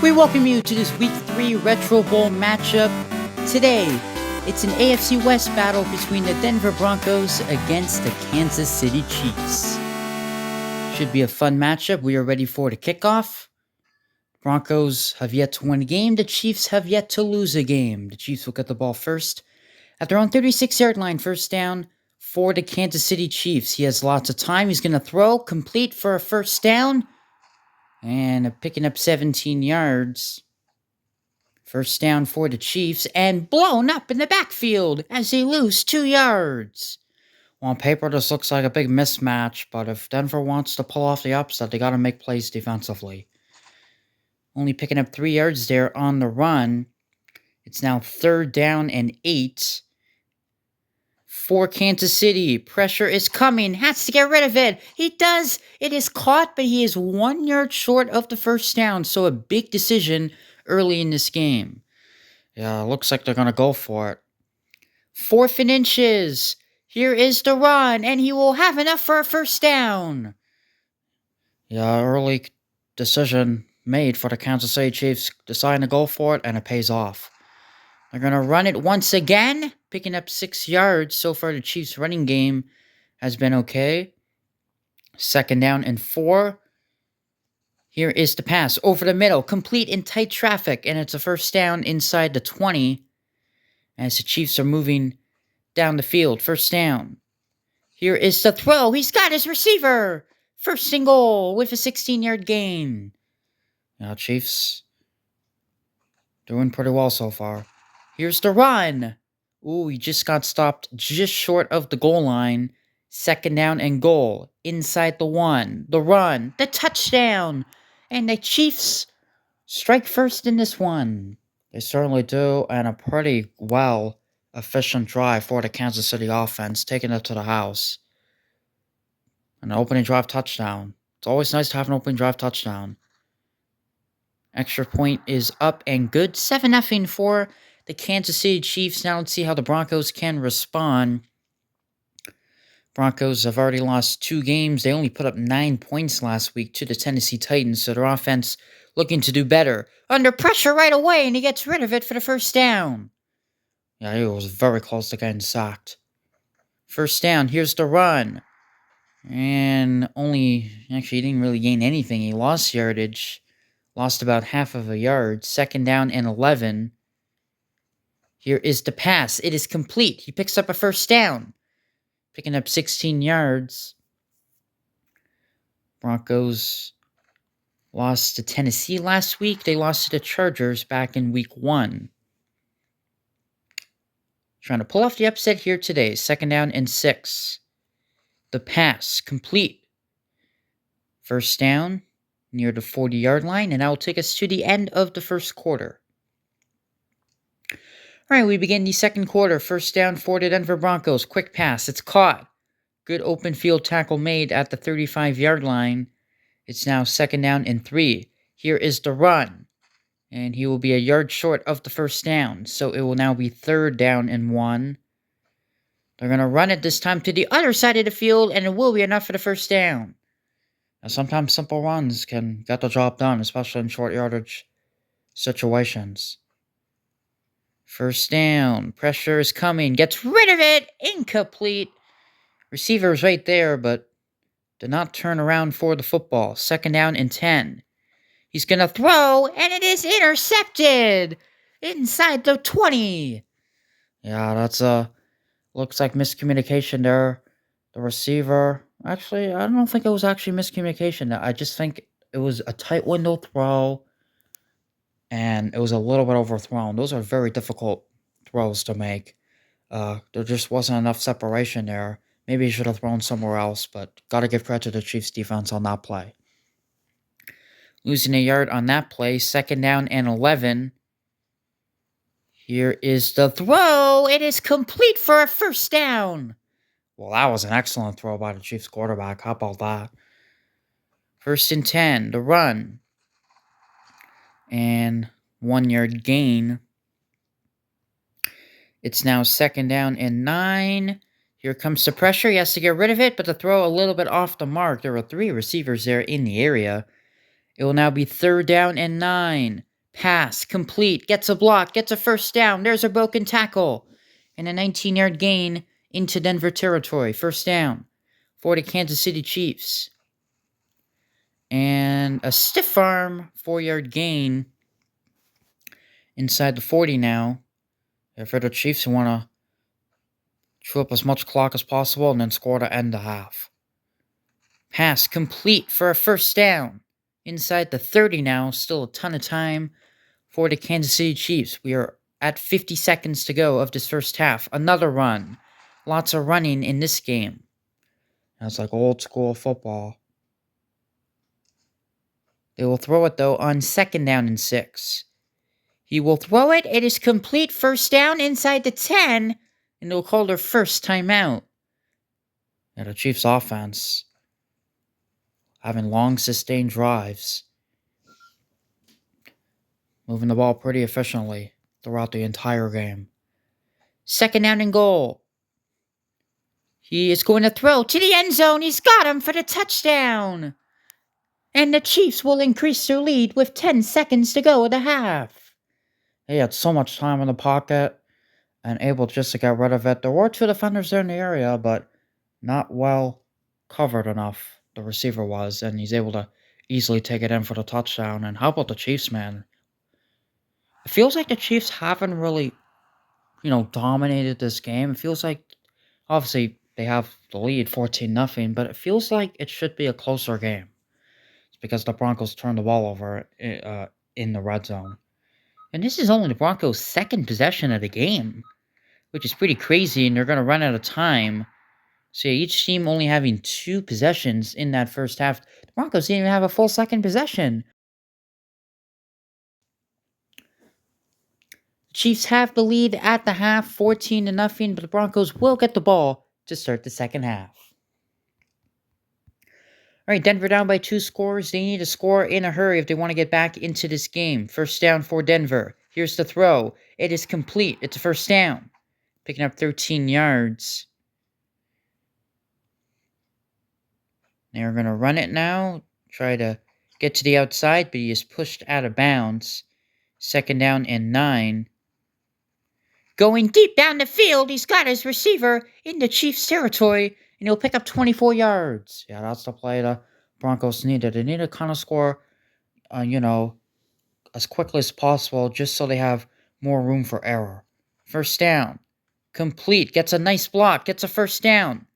We welcome you to this Week 3 Retro Bowl matchup. Today, it's an AFC West battle between the Denver Broncos against the Kansas City Chiefs. Should be a fun matchup. We are ready for the kickoff. Broncos have yet to win a game. The Chiefs have yet to lose a game. The Chiefs will get the ball first. At their own 36-yard line, first down for the Kansas City Chiefs. He has lots of time. He's going to throw, complete for a first down. And picking up 17 yards. First down for the Chiefs, and blown up in the backfield as they lose 2 yards. Well, on paper, this looks like a big mismatch, but if Denver wants to pull off the upset, they got to make plays defensively. Only picking up 3 yards there on the run. It's now 3rd down and 8 for Kansas City. Pressure is coming. Has to get rid of it. He does. It is caught, but he is 1 yard short of the first down, so a big decision early in this game. Yeah, looks like they're going to go for it. 4th and inches. Here is the run, and he will have enough for a first down. Yeah, early decision made for the Kansas City Chiefs, deciding to go for it, and it pays off. They're going to run it once again, picking up 6 yards. So far, the Chiefs' running game has been okay. 2nd down and 4. Here is the pass over the middle, complete in tight traffic, and it's a first down inside the 20 as the Chiefs are moving down the field. First down. Here is the throw. He's got his receiver. First and goal with a 16-yard gain. Now, Chiefs doing pretty well so far. Here's the run. Ooh, he just got stopped just short of the goal line. 2nd down and goal. Inside the 1. The run. The touchdown. And the Chiefs strike first in this one. They certainly do, and a pretty efficient drive for the Kansas City offense, taking it to the house. An opening drive touchdown. It's always nice to have an opening drive touchdown. Extra point is up and good. 7-0 for the Kansas City Chiefs. Now let's see how the Broncos can respond. Broncos have already lost 2 games. They only put up 9 points last week to the Tennessee Titans, so their offense looking to do better. Under pressure right away, and he gets rid of it for the first down. Yeah, he was very close to getting sacked. First down, here's the run. And he didn't really gain anything. He lost yardage. Lost about half of a yard. 2nd down and 11. Here is the pass. It is complete. He picks up a first down. Picking up 16 yards. Broncos lost to Tennessee last week. They lost to the Chargers back in week 1. Trying to pull off the upset here today. 2nd down and 6. The pass complete. First down near the 40-yard line, and that will take us to the end of the first quarter. All right, we begin the second quarter. First down for the Denver Broncos. Quick pass. It's caught. Good open field tackle made at the 35-yard line. It's now 2nd down and 3. Here is the run. And he will be a yard short of the first down. So it will now be 3rd down and 1. They're going to run it this time to the other side of the field, and it will be enough for the first down. Now, sometimes simple runs can get the job done, especially in short yardage situations. First down. Pressure is coming. Gets rid of it. Incomplete. Receiver is right there, but did not turn around for the football. 2nd down and 10. He's going to throw, and it is intercepted. Inside the 20. Yeah, that's looks like miscommunication there. The receiver, actually, I don't think it was actually miscommunication. I just think it was a tight window throw. And it was a little bit overthrown. Those are very difficult throws to make. There just wasn't enough separation there. Maybe he should have thrown somewhere else, but got to give credit to the Chiefs' defense on that play. Losing a yard on that play. 2nd down and 11. Here is the throw. It is complete for a first down. Well, that was an excellent throw by the Chiefs quarterback. How about that? 1st and 10. The run. And 1 yard gain. It's now 2nd down and 9. Here comes the pressure. He has to get rid of it, but the throw a little bit off the mark. There are 3 receivers there in the area. It will now be 3rd down and 9. Pass, complete, gets a block, gets a first down. There's a broken tackle. And a 19-yard gain into Denver territory. First down for the Kansas City Chiefs. And a stiff arm 4-yard gain inside the 40 now. For the Chiefs who want to chew up as much clock as possible and then score to end the half. Pass complete for a first down. Inside the 30 now. Still a ton of time for the Kansas City Chiefs. We are at 50 seconds to go of this first half. Another run. Lots of running in this game. That's like old school football. They will throw it, though, on 2nd down and 6. He will throw it. It is complete. First down inside the 10. And they'll call their first timeout. Yeah, the Chiefs' offense having long, sustained drives. Moving the ball pretty efficiently throughout the entire game. 2nd down and goal. He is going to throw to the end zone. He's got him for the touchdown. And the Chiefs will increase their lead with 10 seconds to go in the half. He had so much time in the pocket and able just to get rid of it. There were 2 defenders there in the area, but not well covered enough, the receiver was, and he's able to easily take it in for the touchdown. And how about the Chiefs, man? It feels like the Chiefs haven't really, dominated this game. It feels like, obviously, they have the lead 14-0, but it feels like it should be a closer game. It's because the Broncos turned the ball over in the red zone. And this is only the Broncos' 2nd possession of the game, which is pretty crazy, and they're going to run out of time. So yeah, each team only having 2 possessions in that first half. The Broncos didn't even have a full 2nd possession. The Chiefs have the lead at the half, 14-0, but the Broncos will get the ball to start the second half. All right, Denver down by 2 scores. They need to score in a hurry if they want to get back into this game. First down for Denver. Here's the throw. It is complete. It's a first down. Picking up 13 yards. They're going to run it now. Try to get to the outside, but he is pushed out of bounds. 2nd down and 9. Going deep down the field, he's got his receiver in the Chiefs' territory, and he'll pick up 24 yards. Yeah, that's the play the Broncos needed. They need to kind of score, as quickly as possible, just so they have more room for error. First down. Complete. Gets a nice block. Gets a first down.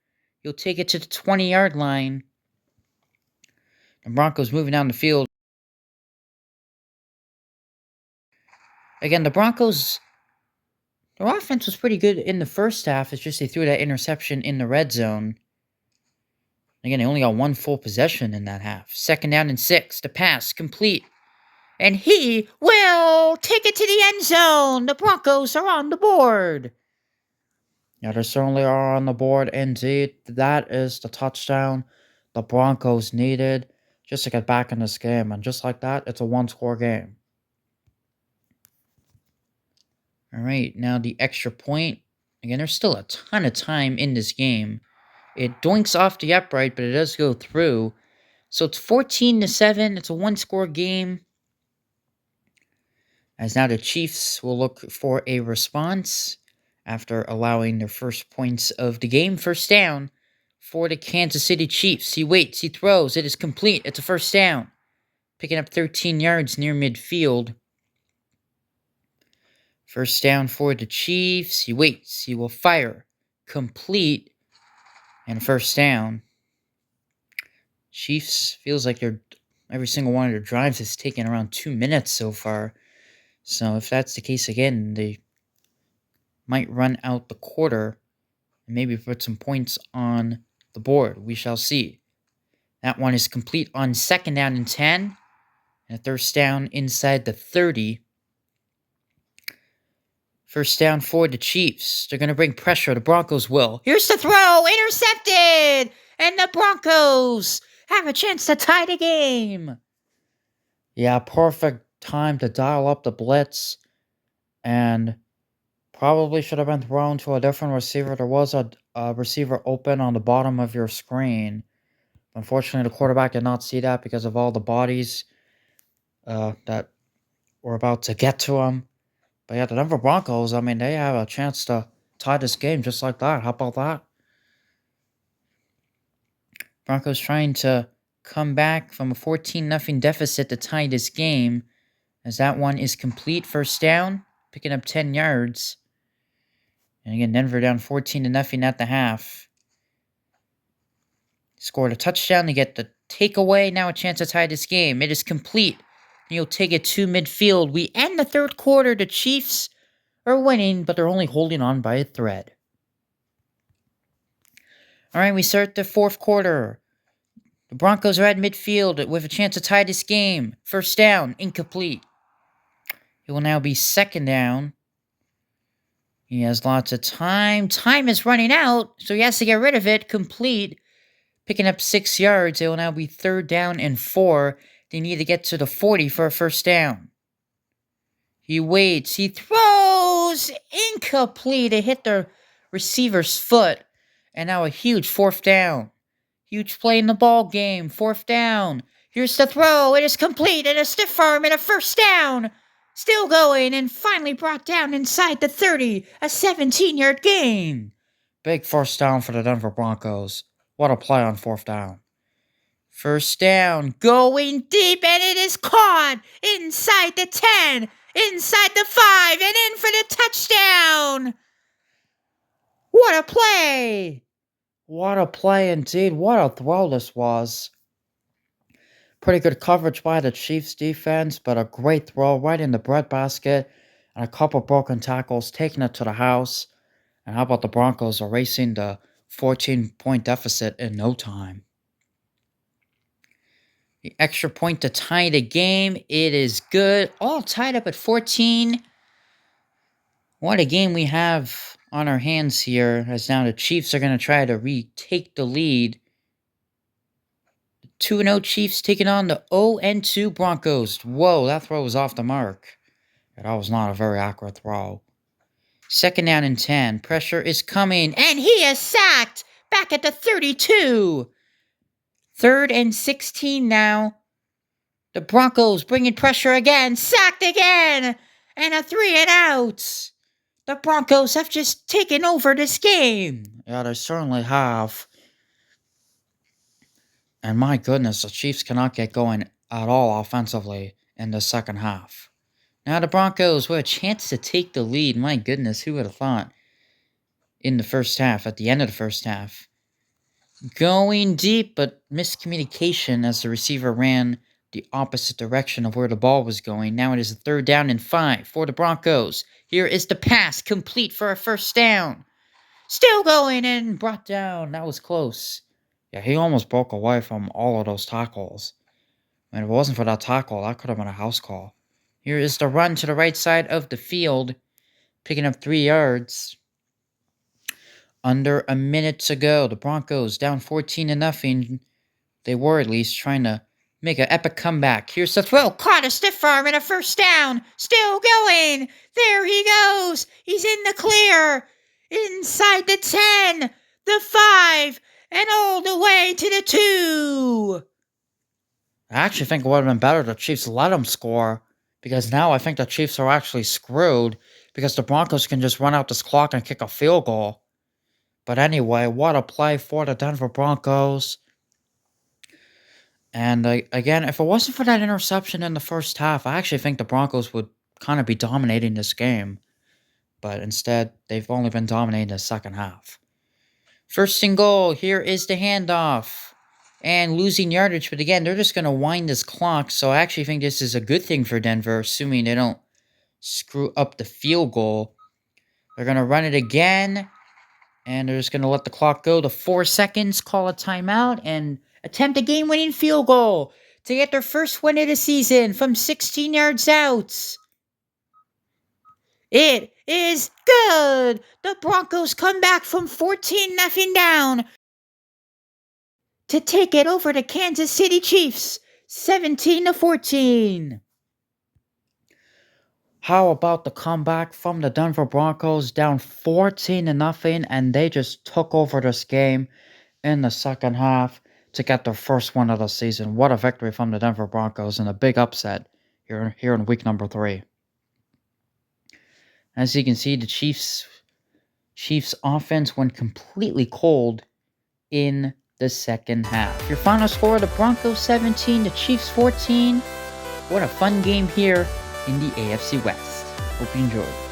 He'll take it to the 20-yard line. The Broncos moving down the field. Again, the Broncos, their offense was pretty good in the first half. It's just they threw that interception in the red zone. Again, they only got 1 full possession in that half. 2nd down and 6. The pass complete. And he will take it to the end zone. The Broncos are on the board. Yeah, they certainly are on the board indeed. That is the touchdown the Broncos needed just to get back in this game. And just like that, it's a 1-score game. All right, now the extra point. Again, there's still a ton of time in this game. It doinks off the upright, but it does go through. So it's 14-7. It's a 1-score game. As now the Chiefs will look for a response after allowing their first points of the game. First down for the Kansas City Chiefs. He waits. He throws. It is complete. It's a first down. Picking up 13 yards near midfield. First down for the Chiefs. He waits. He will fire. Complete. And first down. Chiefs feels like every single one of their drives has taken around 2 minutes so far. So if that's the case again, they might run out the quarter and maybe put some points on the board. We shall see. That one is complete on 2nd down and 10. And a third down inside the 30. First down for the Chiefs. They're going to bring pressure. The Broncos will. Here's the throw. Intercepted. And the Broncos have a chance to tie the game. Yeah, perfect time to dial up the blitz. And probably should have been thrown to a different receiver. There was a receiver open on the bottom of your screen. Unfortunately, the quarterback did not see that because of all the bodies that we're about to get to them. But yeah, the Denver Broncos, I mean, they have a chance to tie this game just like that. How about that? Broncos trying to come back from a 14-0 deficit to tie this game, as that one is complete. First down, picking up 10 yards. And again, Denver down 14-0 at the half. Scored a touchdown to get the takeaway. Now a chance to tie this game. It is complete. You'll take it to midfield. We end the third quarter. The Chiefs are winning, but they're only holding on by a thread. All right, we start the fourth quarter. The Broncos are at midfield with a chance to tie this game. First down, incomplete. It will now be second down. He has lots of time. Time is running out, so he has to get rid of it. Complete. Picking up 6 yards. It will now be third down and 4. They need to get to the 40 for a first down. He waits. He throws. Incomplete. It hit the receiver's foot. And now a huge fourth down. Huge play in the ball game. Fourth down. Here's the throw. It is complete. And a stiff arm and a first down. Still going and finally brought down inside the 30. A 17-yard gain. Big first down for the Denver Broncos. What a play on fourth down. First down. Going deep and it is caught. Inside the 10. Inside the 5. And in for the touchdown. What a play. What a play indeed. What a throw this was. Pretty good coverage by the Chiefs defense, but a great throw right in the breadbasket. And a couple broken tackles, taking it to the house. And how about the Broncos erasing the 14-point deficit in no time? The extra point to tie the game. It is good. All tied up at 14. What a game we have on our hands here, as now the Chiefs are going to try to retake the lead. 2-0 Chiefs taking on the 0-2 Broncos. Whoa, that throw was off the mark. That was not a very accurate throw. Second down and 10. Pressure is coming, and he is sacked. Back at the 32. Third and 16 now. The Broncos bringing pressure again. Sacked again. And a 3-and-out. The Broncos have just taken over this game. Yeah, they certainly have. And my goodness, the Chiefs cannot get going at all offensively in the second half. Now the Broncos with a chance to take the lead. My goodness, who would have thought? In the first half, at the end of the first half. Going deep, but miscommunication as the receiver ran the opposite direction of where the ball was going. Now it is a third down and 5 for the Broncos. Here is the pass, complete for a first down. Still going and brought down. That was close. Yeah, he almost broke away from all of those tackles. And if it wasn't for that tackle, that could have been a house call. Here is the run to the right side of the field, picking up 3 yards. Under a minute to go. The Broncos down 14-0. They were at least trying to make an epic comeback. Here's the throw. Caught a stiff arm and a first down. Still going. There he goes. He's in the clear. Inside the 10. The 5. And all the way to the 2. I actually think it would have been better if the Chiefs let him score. Because now I think the Chiefs are actually screwed. Because the Broncos can just run out this clock and kick a field goal. But anyway, what a play for the Denver Broncos. And again, if it wasn't for that interception in the first half, I actually think the Broncos would kind of be dominating this game. But instead, they've only been dominating the second half. First and goal. Here is the handoff. And losing yardage. But again, they're just going to wind this clock. So I actually think this is a good thing for Denver, assuming they don't screw up the field goal. They're going to run it again. And they're just going to let the clock go to 4 seconds, call a timeout, and attempt a game-winning field goal to get their first win of the season from 16 yards out. It is good. The Broncos come back from 14-0 down to take it over the Kansas City Chiefs, 17-14. How about the comeback from the Denver Broncos down 14-0, and they just took over this game in the second half to get their first win of the season. What a victory from the Denver Broncos and a big upset here in week number 3. As you can see, the Chiefs offense went completely cold in the second half. Your final score, the Broncos 17, the Chiefs 14. What a fun game here in the AFC West. Hope you enjoyed.